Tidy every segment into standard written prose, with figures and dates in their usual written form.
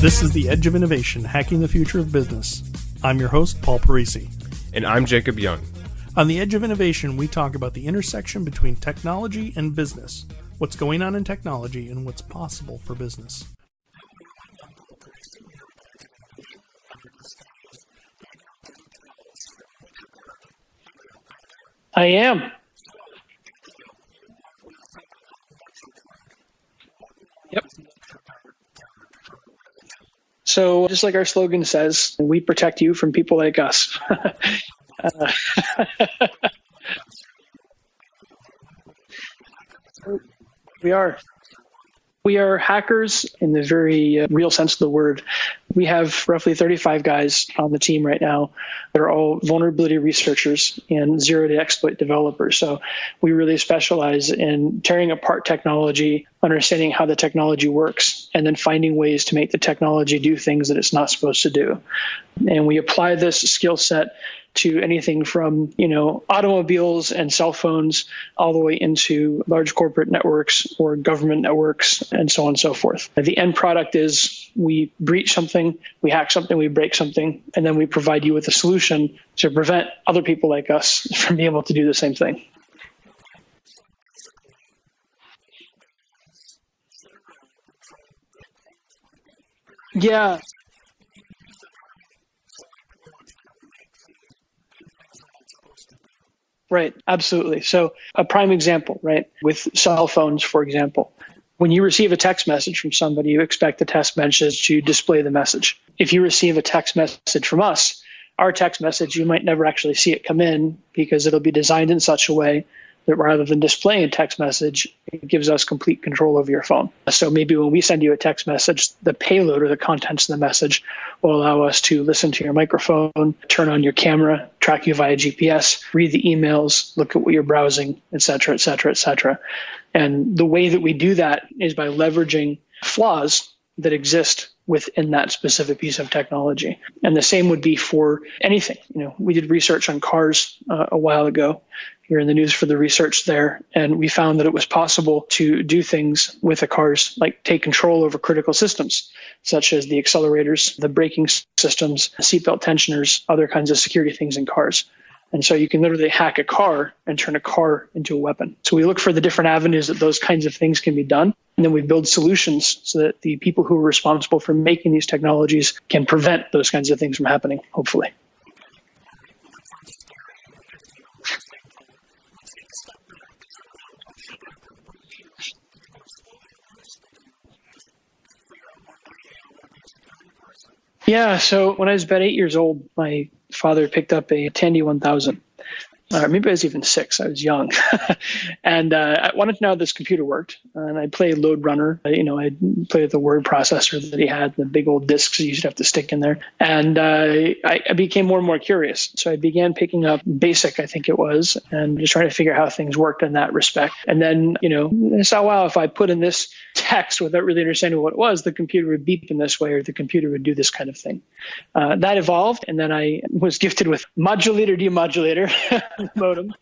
This is The Edge of Innovation, Hacking the Future of Business. I'm your host, Paul Parisi. And I'm Jacob Young. On The Edge of Innovation, we talk about the intersection between technology and business, what's going on in technology, and what's possible for business. I am. Yep. So just like our slogan says, we protect you from people like us. We are. We are hackers in the very real sense of the word. We have roughly 35 guys on the team right now. They're all vulnerability researchers and zero-day exploit developers. So we really specialize in tearing apart technology, understanding how the technology works, and then finding ways to make the technology do things that it's not supposed to do. And we apply this skill set to anything from, automobiles and cell phones all the way into large corporate networks or government networks and so on and so forth. The end product is we breach something, we hack something, we break something, and then we provide you with a solution to prevent other people like us from being able to do the same thing. Yeah. Right, absolutely. So a prime example, right, with cell phones, for example, when you receive a text message from somebody, you expect the text message to display the message. If you receive a text message from us, our text message, you might never actually see it come in because it'll be designed in such a way that rather than displaying a text message, it gives us complete control over your phone. So maybe when we send you a text message, the payload or the contents of the message will allow us to listen to your microphone, turn on your camera, track you via GPS, read the emails, look at what you're browsing, et cetera, et cetera, et cetera. And the way that we do that is by leveraging flaws that exist within that specific piece of technology. And the same would be for anything. We did research on cars a while ago. You're in the news for the research there. And we found that it was possible to do things with the cars, like take control over critical systems, such as the accelerators, the braking systems, seatbelt tensioners, other kinds of security things in cars. And so you can literally hack a car and turn a car into a weapon. So we look for the different avenues that those kinds of things can be done. And then we build solutions so that the people who are responsible for making these technologies can prevent those kinds of things from happening, hopefully. Yeah, so when I was about 8 years old, my father picked up a Tandy 1000. Maybe I was even 6. I was young. And I wanted to know how this computer worked. And I played Load Runner. I played with the word processor that he had, the big old disks you used to have to stick in there. And I became more and more curious. So I began picking up BASIC, I think it was, and just trying to figure out how things worked in that respect. And then, I saw, wow, if I put in this text without really understanding what it was, the computer would beep in this way, or the computer would do this kind of thing. That evolved. And then I was gifted with modulator demodulator modem.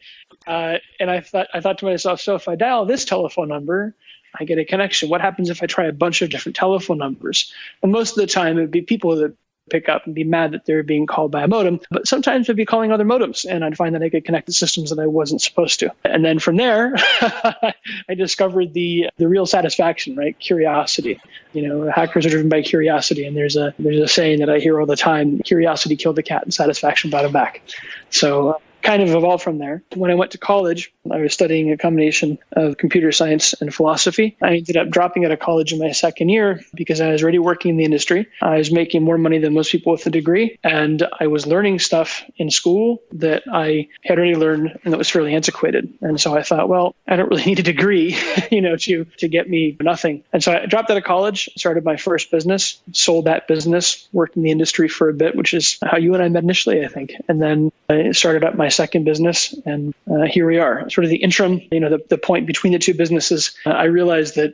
And I thought to myself, so if I dial this telephone number, I get a connection. What happens if I try a bunch of different telephone numbers? And most of the time, it would be people that pick up and be mad that they're being called by a modem. But sometimes I'd be calling other modems, and I'd find that I could connect to systems that I wasn't supposed to. And then from there, I discovered the real satisfaction, right? Curiosity. Hackers are driven by curiosity, and there's a saying that I hear all the time: curiosity killed the cat, and satisfaction brought him back. So kind of evolved from there. When I went to college, I was studying a combination of computer science and philosophy. I ended up dropping out of college in my second year because I was already working in the industry. I was making more money than most people with a degree, and I was learning stuff in school that I had already learned and that was fairly antiquated. And so I thought, well, I don't really need a degree, to get me nothing. And so I dropped out of college, started my first business, sold that business, worked in the industry for a bit, which is how you and I met initially, I think. And then I started up my second business, and here we are. Sort of the interim, the point between the two businesses, I realized that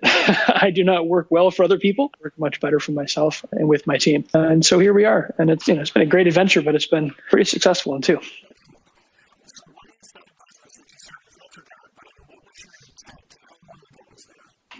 I do not work well for other people. I work much better for myself and with my team. And so here we are. And it's been a great adventure, but it's been a pretty successful one too.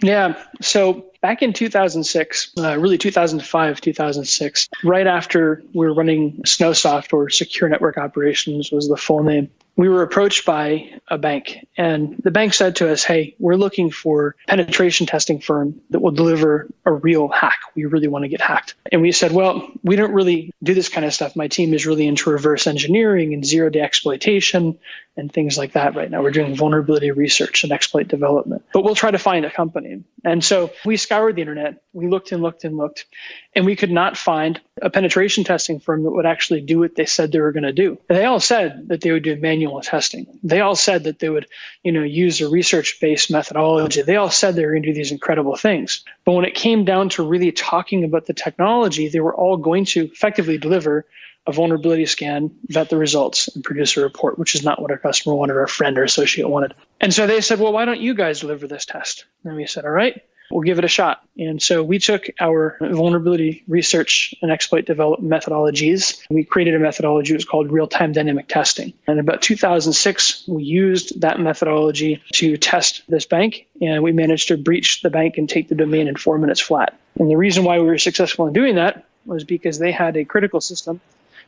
Yeah. So back in 2006, really 2005, 2006, right after we were running Snowsoft, or Secure Network Operations was the full name, we were approached by a bank, and the bank said to us, hey, we're looking for a penetration testing firm that will deliver a real hack. We really want to get hacked. And we said, well, we don't really do this kind of stuff. My team is really into reverse engineering and zero-day exploitation and things like that right now. We're doing vulnerability research and exploit development, but we'll try to find a company. And so we scoured the internet. We looked and looked and looked, and we could not find a penetration testing firm that would actually do what they said they were going to do. And they all said that they would do manual testing. They all said that they would, use a research-based methodology. They all said they were going to do these incredible things. But when it came down to really talking about the technology, they were all going to effectively deliver a vulnerability scan, vet the results, and produce a report, which is not what our customer wanted, or our friend or associate wanted. And so they said, well, why don't you guys deliver this test? And we said, all right, we'll give it a shot. And so we took our vulnerability research and exploit development methodologies. We created a methodology. It was called real-time dynamic testing. And about 2006, we used that methodology to test this bank, and we managed to breach the bank and take the domain in 4 minutes flat. And the reason why we were successful in doing that was because they had a critical system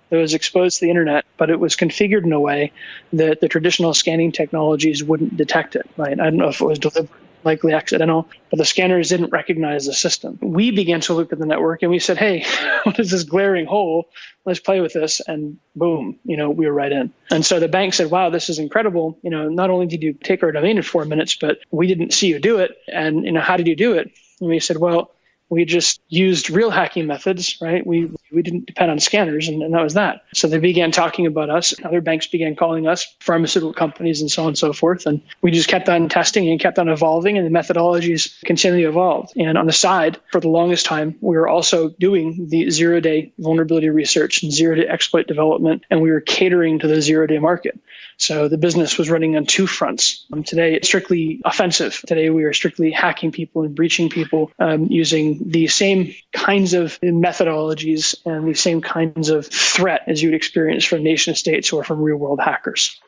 that was exposed to the internet, but it was configured in a way that the traditional scanning technologies wouldn't detect it, right? I don't know if it was deliberate, likely accidental, but the scanners didn't recognize the system. We began to look at the network and we said, hey, what is this glaring hole? Let's play with this. And boom, we were right in. And so the bank said, wow, this is incredible. Not only did you take our domain in 4 minutes, but we didn't see you do it. And, how did you do it? And we said, well, we just used real hacking methods, right? We didn't depend on scanners, and that was that. So they began talking about us. Other banks began calling us, pharmaceutical companies, and so on and so forth. And we just kept on testing and kept on evolving, and the methodologies continually evolved. And on the side, for the longest time, we were also doing the zero-day vulnerability research and zero-day exploit development, and we were catering to the zero-day market. So the business was running on two fronts. Today, it's strictly offensive. Today, we are strictly hacking people and breaching people using the same kinds of methodologies and the same kinds of threat as you would experience from nation states or from real-world hackers.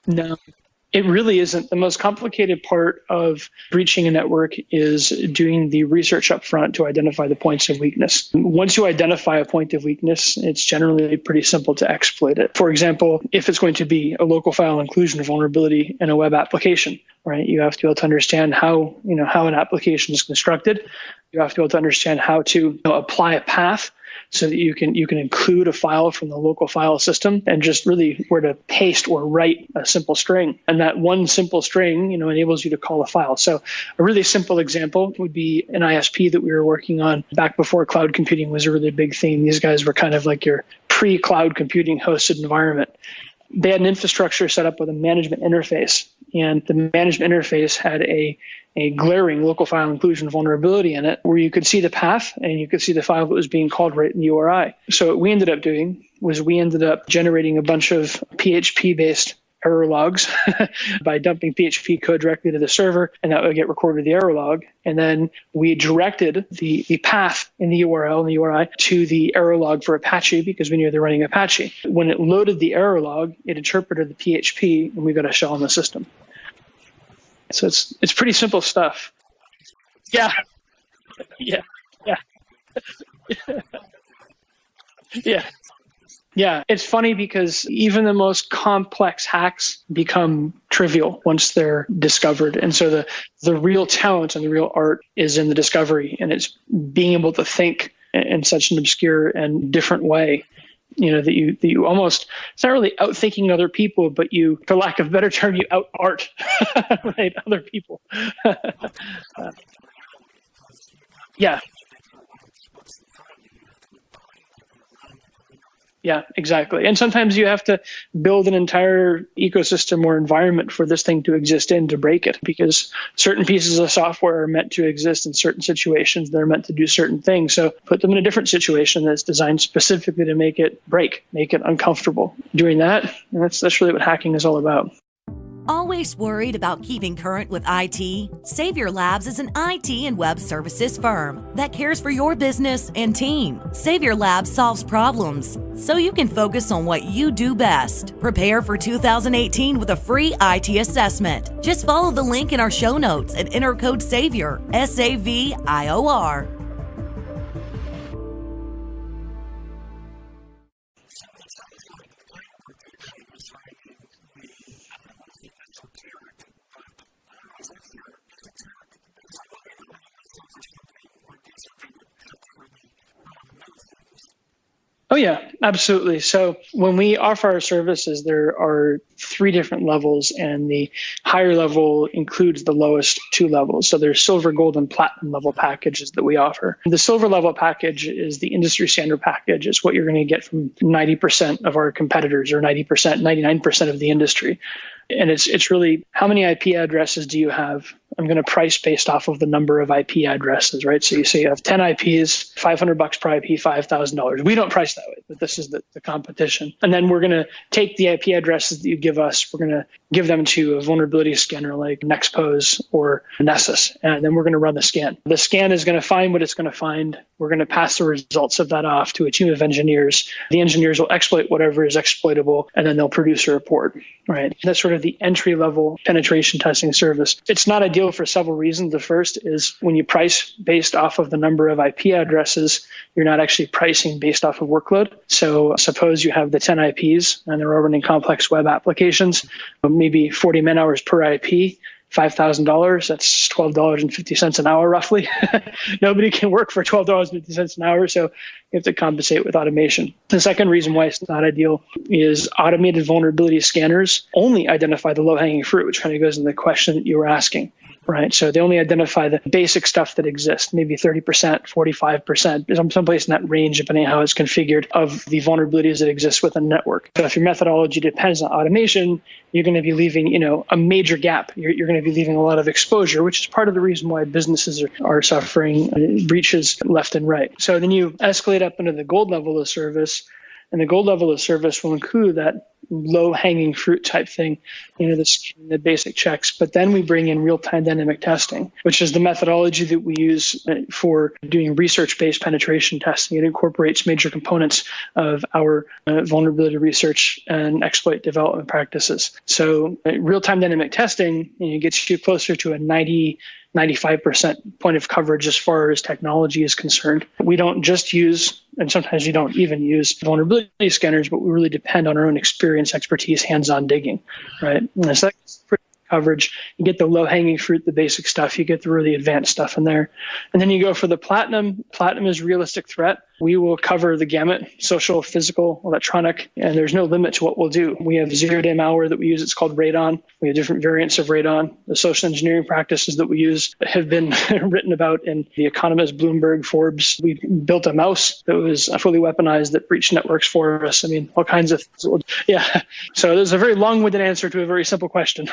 No. It really isn't. The most complicated part of breaching a network is doing the research up front to identify the points of weakness. Once you identify a point of weakness, it's generally pretty simple to exploit it. For example, if it's going to be a local file inclusion vulnerability in a web application, right? You have to be able to understand how an application is constructed. You have to be able to understand how to apply a path so that you can include a file from the local file system, and just really where to paste or write a simple string. And that one simple string, enables you to call a file. So a really simple example would be an ISP that we were working on back before cloud computing was a really big thing. These guys were kind of like your pre-cloud computing hosted environment. They had an infrastructure set up with a management interface, and the management interface had a glaring local file inclusion vulnerability in it where you could see the path and you could see the file that was being called right in the URI. So what we ended up doing was we ended up generating a bunch of PHP-based error logs by dumping PHP code directly to the server, and that would get recorded the error log. And then we directed the path in the URL and the URI to the error log for Apache because we knew they're running Apache. When it loaded the error log, it interpreted the PHP, and we got a shell in the system. So it's pretty simple stuff. Yeah. Yeah. Yeah. Yeah, it's funny because even the most complex hacks become trivial once they're discovered. And so the real talent and the real art is in the discovery, and it's being able to think in such an obscure and different way, that you almost, it's not really outthinking other people, but you, for lack of a better term, you out art right, other people. Yeah. Yeah, exactly. And sometimes you have to build an entire ecosystem or environment for this thing to exist in to break it, because certain pieces of software are meant to exist in certain situations. They're meant to do certain things. So put them in a different situation that's designed specifically to make it break, make it uncomfortable. Doing that, that's really what hacking is all about. Always worried about keeping current with IT? Savior Labs is an IT and web services firm that cares for your business and team. Savior Labs solves problems so you can focus on what you do best. Prepare for 2018 with a free IT assessment. Just follow the link in our show notes and enter code SAVIOR, SAVIOR. Oh, yeah, absolutely. So when we offer our services, there are 3 different levels, and the higher level includes the lowest 2 levels. So there's silver, gold, and platinum level packages that we offer. The silver level package is the industry standard package. It's what you're going to get from 90% of our competitors, or 90%, 99% of the industry. And it's really, how many IP addresses do you have? I'm going to price based off of the number of IP addresses, right? So you say you have 10 IPs, $500 per IP, $5,000. We don't price that way, but this is the competition. And then we're going to take the IP addresses that you give us, we're going to give them to a vulnerability scanner like Nexpose or Nessus, and then we're going to run the scan. The scan is going to find what it's going to find. We're going to pass the results of that off to a team of engineers. The engineers will exploit whatever is exploitable, and then they'll produce a report, right? That's sort of the entry-level penetration testing service. It's not ideal for several reasons. The first is when you price based off of the number of IP addresses, you're not actually pricing based off of workload. So suppose you have the 10 IPs and they're all running complex web applications, maybe 40 man-hours per IP, $5,000, that's $12.50 an hour roughly. Nobody can work for $12.50 an hour, so you have to compensate with automation. The second reason why it's not ideal is automated vulnerability scanners only identify the low-hanging fruit, which kind of goes into the question that you were asking. Right. So they only identify the basic stuff that exists, maybe 30%, 45%, someplace in that range, depending on how it's configured, of the vulnerabilities that exist within a network. So if your methodology depends on automation, you're going to be leaving, a major gap. You're going to be leaving a lot of exposure, which is part of the reason why businesses are suffering breaches left and right. So then you escalate up into the gold level of service, and the gold level of service will include that low-hanging fruit type thing, the basic checks. But then we bring in real-time dynamic testing, which is the methodology that we use for doing research-based penetration testing. It incorporates major components of our vulnerability research and exploit development practices. So real-time dynamic testing gets you closer to a 95% point of coverage as far as technology is concerned. We don't just use, and sometimes we don't even use, vulnerability scanners, but we really depend on our own experience, expertise, hands-on digging, right? And so that's pretty coverage. You get the low-hanging fruit, the basic stuff. You get the really advanced stuff in there. And then you go for the platinum. Platinum is realistic threat. We will cover the gamut, social, physical, electronic, and there's no limit to what we'll do. We have zero-day malware that we use. It's called Radon. We have different variants of Radon. The social engineering practices that we use have been written about in The Economist, Bloomberg, Forbes. We built a mouse that was fully weaponized that breached networks for us. All kinds of things. Yeah. So there's a very long-winded answer to a very simple question.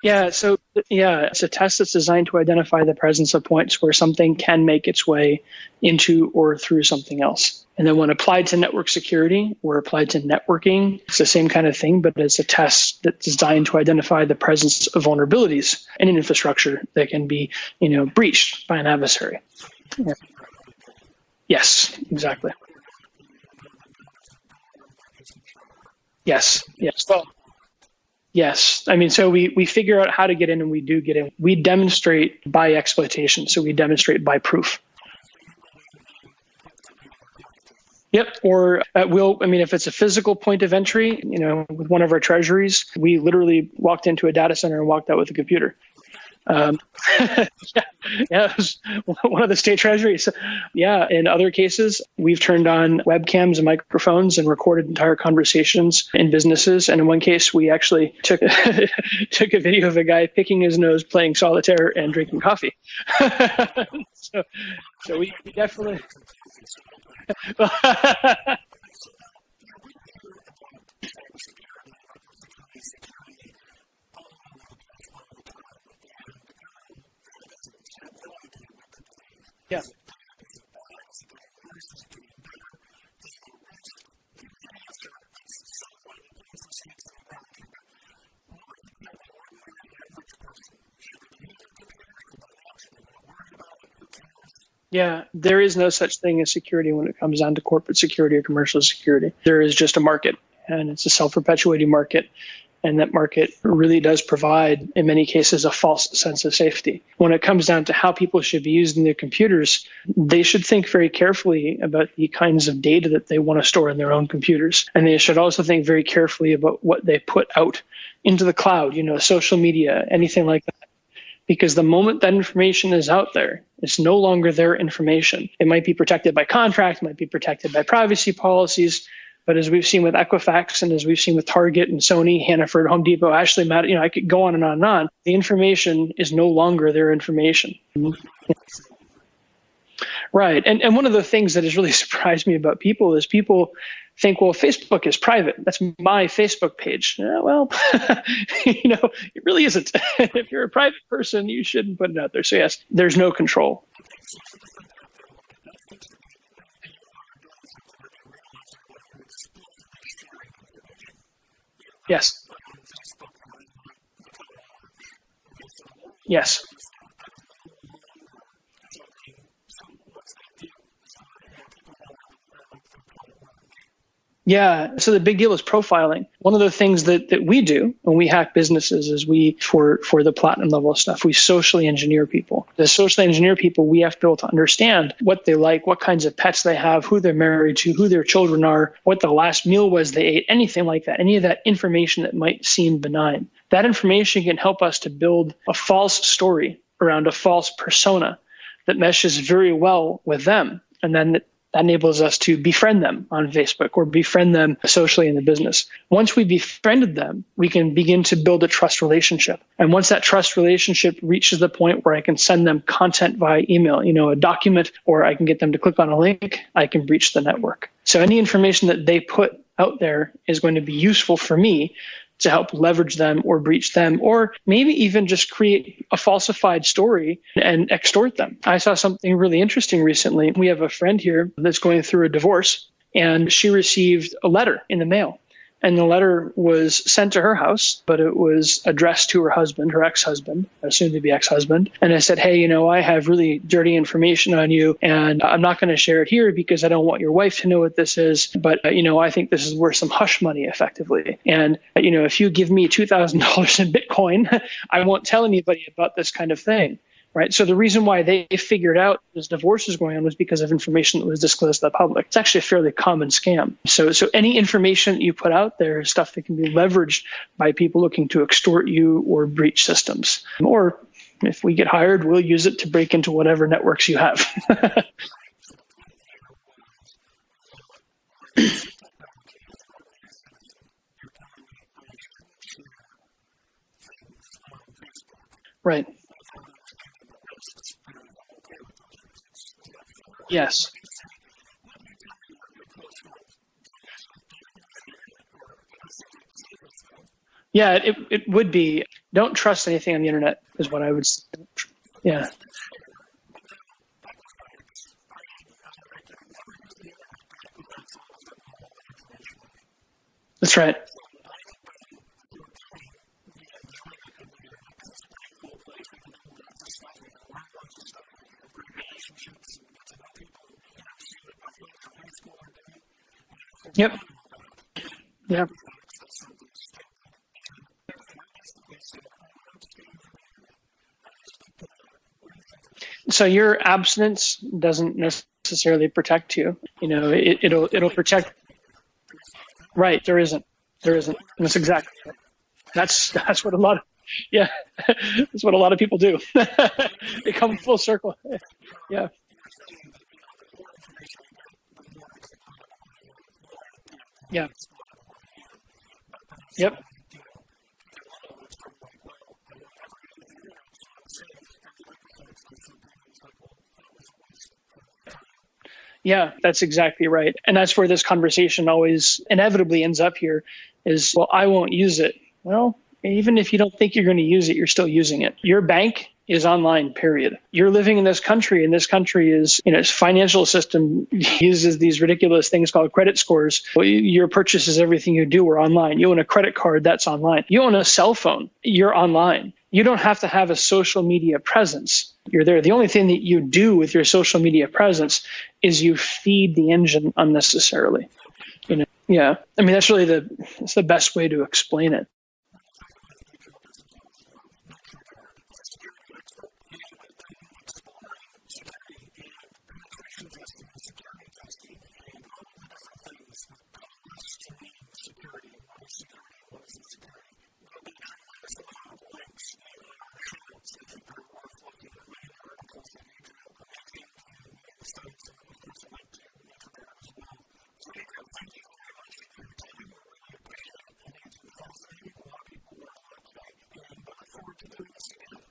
It's a test that's designed to identify the presence of points where something can make its way into or through something else. And then when applied to network security or applied to networking, it's the same kind of thing, but it's a test that's designed to identify the presence of vulnerabilities in an infrastructure that can be, breached by an adversary. Yeah. Yes, exactly. Yes. Well, yes. So we figure out how to get in, and we do get in. We demonstrate by exploitation. So we demonstrate by proof. Yep. Or if it's a physical point of entry, with one of our treasuries, we literally walked into a data center and walked out with a computer. It was one of the state treasuries. Yeah. In other cases, we've turned on webcams and microphones and recorded entire conversations in businesses. And in one case, we actually took a video of a guy picking his nose, playing solitaire, and drinking coffee. so we definitely. Yeah. Yeah, there is no such thing as security when it comes down to corporate security or commercial security. There is just a market, and it's a self-perpetuating market. And that market really does provide, in many cases, a false sense of safety. When it comes down to how people should be using their computers, they should think very carefully about the kinds of data that they want to store in their own computers. And they should also think very carefully about what they put out into the cloud, social media, anything like that. Because the moment that information is out there, it's no longer their information. It might be protected by contract, might be protected by privacy policies. But as we've seen with Equifax and as we've seen with Target and Sony, Hannaford, Home Depot, Ashley Madison, I could go on and on and on. The information is no longer their information. Right. And one of the things that has really surprised me about people is people think, well, Facebook is private. That's my Facebook page. Well, it really isn't. If you're a private person, you shouldn't put it out there. So yes, there's no control. Yes. Yes. Yeah. So the big deal is profiling. One of the things that we do when we hack businesses is for the platinum level stuff, we socially engineer people. To socially engineer people, we have to be able to understand what they like, what kinds of pets they have, who they're married to, who their children are, what the last meal was they ate, anything like that, any of that information that might seem benign. That information can help us to build a false story around a false persona that meshes very well with them. And then that enables us to befriend them on Facebook or befriend them socially in the business. Once we befriended them, we can begin to build a trust relationship. And once that trust relationship reaches the point where I can send them content via email, a document, or I can get them to click on a link, I can breach the network. So any information that they put out there is going to be useful for me to help leverage them or breach them, or maybe even just create a falsified story and extort them. I saw something really interesting recently. We have a friend here that's going through a divorce, and she received a letter in the mail. And the letter was sent to her house, but it was addressed to her husband, her ex-husband, soon-to-be ex-husband. And I said, hey, I have really dirty information on you, and I'm not going to share it here because I don't want your wife to know what this is. But, I think this is worth some hush money, effectively. And, if you give me $2,000 in Bitcoin, I won't tell anybody about this kind of thing. Right. So the reason why they figured out this divorce was going on was because of information that was disclosed to the public. It's actually a fairly common scam. So any information that you put out there is stuff that can be leveraged by people looking to extort you or breach systems. Or if we get hired, we'll use it to break into whatever networks you have. Right. Yes. Yeah, it would be. Don't trust anything on the internet is what I would say. Yeah. That's right. Yep. Yeah. So your abstinence doesn't necessarily protect you. It'll protect. Right. There isn't. That's exactly it. That's what a lot of, yeah, that's what a lot of people do. They come full circle. Yeah. Yeah. Yep. Yeah, that's exactly right. And that's where this conversation always inevitably ends up here is, well, I won't use it. Well, even if you don't think you're going to use it, you're still using it. Your bank is online, period. You're living in this country, and this country is, its financial system uses these ridiculous things called credit scores. Your purchases, everything you do are online. You own a credit card, that's online. You own a cell phone, you're online. You don't have to have a social media presence. You're there. The only thing that you do with your social media presence is you feed the engine unnecessarily. Yeah. I mean, that's really that's the best way to explain it.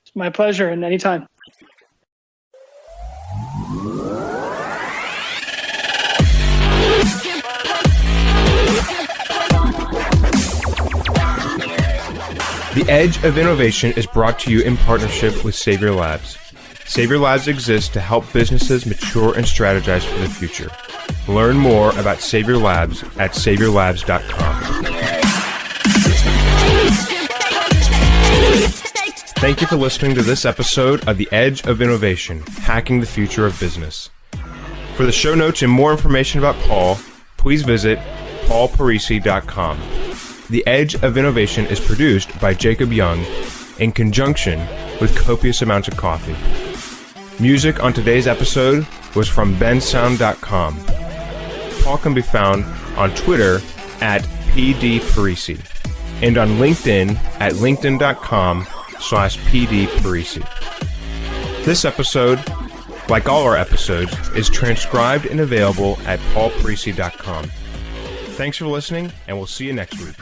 It's my pleasure, and anytime. The Edge of Innovation is brought to you in partnership with Savior Labs. Savior Labs exists to help businesses mature and strategize for the future. Learn more about Savior Labs at saviorlabs.com. Thank you for listening to this episode of The Edge of Innovation, Hacking the Future of Business. For the show notes and more information about Paul, please visit paulparisi.com. The Edge of Innovation is produced by Jacob Young in conjunction with copious amounts of coffee. Music on today's episode was from bensound.com. Paul can be found on Twitter at pdparisi and on LinkedIn at linkedin.com/pdparisi. This episode, like all our episodes, is transcribed and available at paulparisi.com. Thanks for listening, and we'll see you next week.